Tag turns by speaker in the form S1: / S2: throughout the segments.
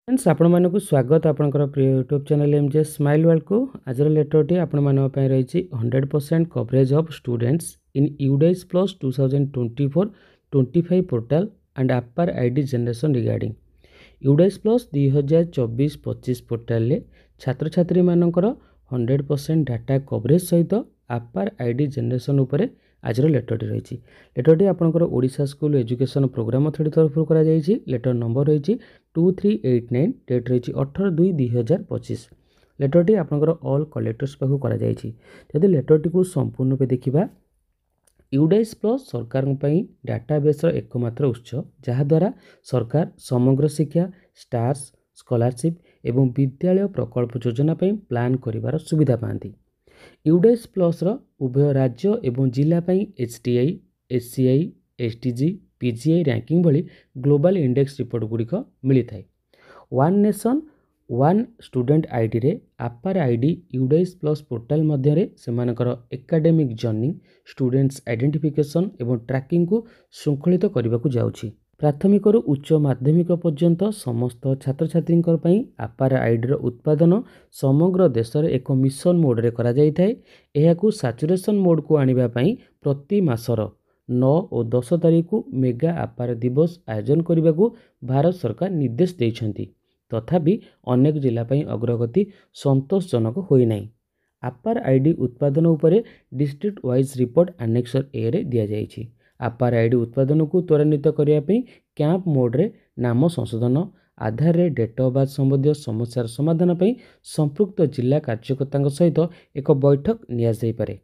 S1: friends आपण मानकु स्वागत आपनकर प्रिय YouTube channel MJ smile world को आज लेटरटी आपण मानक पय रही 100% coverage of students in UDISE plus 2024-25 portal and upper ID generation regarding UDISE plus 2024-25 portal ले छात्र छात्री मानकर 100% डाटा कवरेज सहित अपर आईडी जनरेशन उपरे आज लेटरटी रही लेटरटी आपंकर Odisha school education programme authority तरफ करा लेटर नंबर रही 2389 डेट रही 18/2/2025 लेटरटी आपंकर ऑल कलेक्टर्स पाखु करा जदि लेटरटी को संपूर्ण पे देखा यूडाइस प्लस सरकार डाटाबेस एकमात्र उत्स जहाद्वारा सरकार समग्र शिक्षा स्टार्स स्कॉलरशिप एवं विद्यालय प्रकल्प योजना प्लान करिवार सुविधा पाती यूडाइस प्लस उभय राज्य एवं जिला HTI HCI STG PGI ranking भली ग्लोबल इंडेक्स रिपोर्ट गुड़िक मिलता है one nation one student ID रे अपर आईडी यूडाइस प्लस पोर्टल मध्य सेमानकर एकाडेमिक जर्नी स्टूडेंट्स आइडेंटिफिकेशन एवं ट्रैकिंग को श्रृंखलित करने को जाउछि प्राथमिक उच्च माध्यमिक पर्यंत समस्त छात्र छात्री अपर आईडी उत्पादन समग्र देश में एक मिशन मोड रे करा जाय थाए एहाकू सैचुरेशन मोड को आनिबा पई प्रति मासर 9 और 10 तारीख को मेगा अपार दिवस आयोजन करने को भारत सरकार निर्देश देइछंती तथापि अनेक जिला अग्रगति संतोषजनक होई नाही अपार आईडी उत्पादन उपरे district wise report annexure A रे दिया जाइछि अपार आईडी उत्पादन को त्वरान्वित करने कैंप मोड रे नाम संशोधन आधार रे डेट ऑफ बर्थ संबंधी समस्यार समाधान पर संपृक्त जिला कार्यकर्ता सहित एक बैठक नियाजाइपारे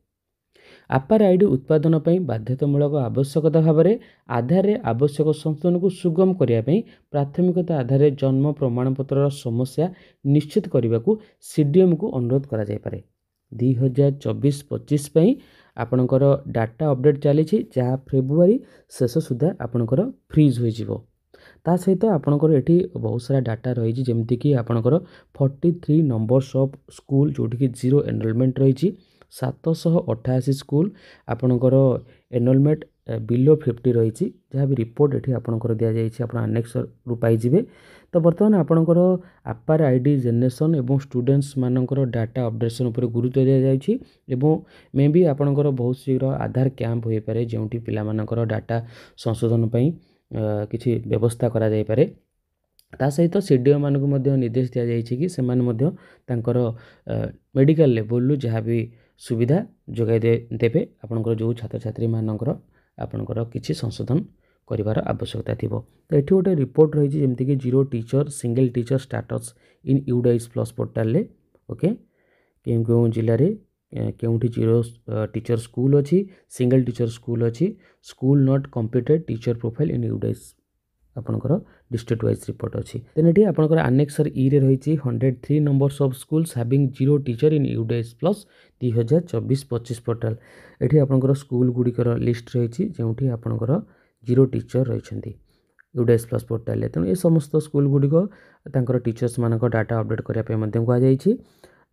S1: अपार आईडी उत्पादन पर बाध्यतामूलक आवश्यकता भाव में आधार रे आवश्यक संशोधन को सुगम करने प्राथमिकता आधार रे जन्म प्रमाणपत्र समस्या निश्चित करने को सीडीएम को अनुरोध करा जाइपारे 2024-25 आपणकर डाटा अपडेट चली जहाँ फेब्रुआरी शेष सुधा आपणकर फ्रीज हो ता सहित आपणकर एठी बहुत सारा डाटा रही जमती कि आपणकर 43 नंबर्स ऑफ स्कूल जोटिकी जीरो एनरोलमेंट रही 788 स्कूल आपणकर एनरोलमेंट बिलो 50 रही जहाँ भी रिपोर्ट एठी आपणकर दिया जाइए आप आनेक्स रु पाइबे तो बर्तमान आपणकर अपार आईडी जनरेशन एवं स्टूडेंट्स मानकर डाटा अपडेशन उपर गुरुत्व दि जाइए एवं मे भी आपणकर बहुत शीघ्र आधार कैंप हो पारे जोटी पिला मानकर डाटा संशोधन किसी व्यवस्था करा जाय पारे ता सहित सीडीओ मानक निर्देश दि जाइए कि सेमाने तांकर मेडिकल लेवल जहाँ भी सुविधा जोगाई देवे आपणकर जो छात्र छात्री मानकर आपणकर किसी संशोधन करिवार आवश्यकता थिबो तो एठी गोटे रिपोर्ट रही जमती कि zero teacher single teacher status in UDISE plus portal ले ओके केउं जिले में केउंठी जीरो टीचर स्कूल अच्छी सिंगल टीचर स्कूल अच्छी school not completed teacher profile in UDISE आपणकर डिस्ट्रिक्ट वाइज रिपोर्ट अच्छी देन एठी आपणकर आनेक्सर ई रे रही 103 numbers of schools having zero teacher in UDISE plus 2024-25 portal एठी आपणकर स्कूल गुड़िकर लिस्ट रही जोठी आपणकर जीरो टीचर रही यूडाइस प्लस पोर्टल तेणु ये समस्त स्कूल गुड़िक टीचर्स मान डाटा अपडेट करने कहुई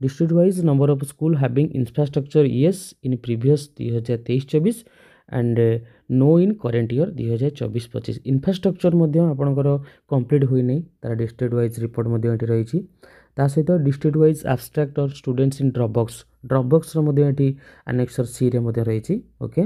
S1: district wise number of school having infrastructure yes in previous 2023-24 and no in current year 2024-25 infrastructure आपणकर कंप्लीट हुई नहीं तार डिस्ट्रिक्ट वाइज रिपोर्ट रही सहित डिस्ट्रिक्ट वाइज एब्स्ट्रैक्ट और students in dropbox annexure C रे रही okay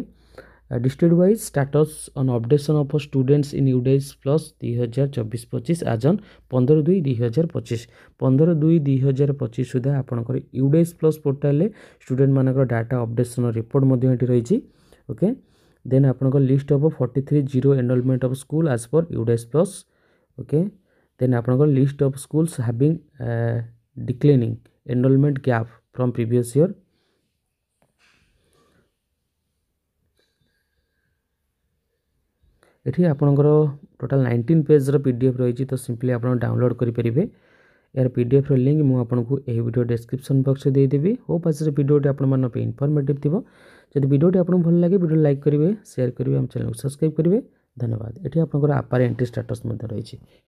S1: district wise status on updation of students in UDISE plus 2024-25 आज ऑन 15/2/2025 15/2/2025 सुधा आपणकर यूडाइस प्लस पोर्टल ले स्टूडेंट मानकर डाटा अपडेशन रिपोर्ट रही ओके देन आपणकर list of 43 zero enrolment of school as per UDISE plus okay then आपणकर list of schools having declining enrolment gap from previous year एठी आपणकर total 19 page PDF रही तो simply आप download करेंगे यार पीडीएफ लिंक मुझे आपको यह वीडियो डिस्क्रिप्शन बॉक्स देदेवी होप आज वीडियोटी आप इनफॉर्मेटिव थी जब वीडियोटी आपको भल लगे वीडियो लाइक करेंगे शेयर करेंगे आम चैनल को सब्सक्राइब करेंगे धन्यवाद एठी आपणकर अपार एंट्री स्टेटस रही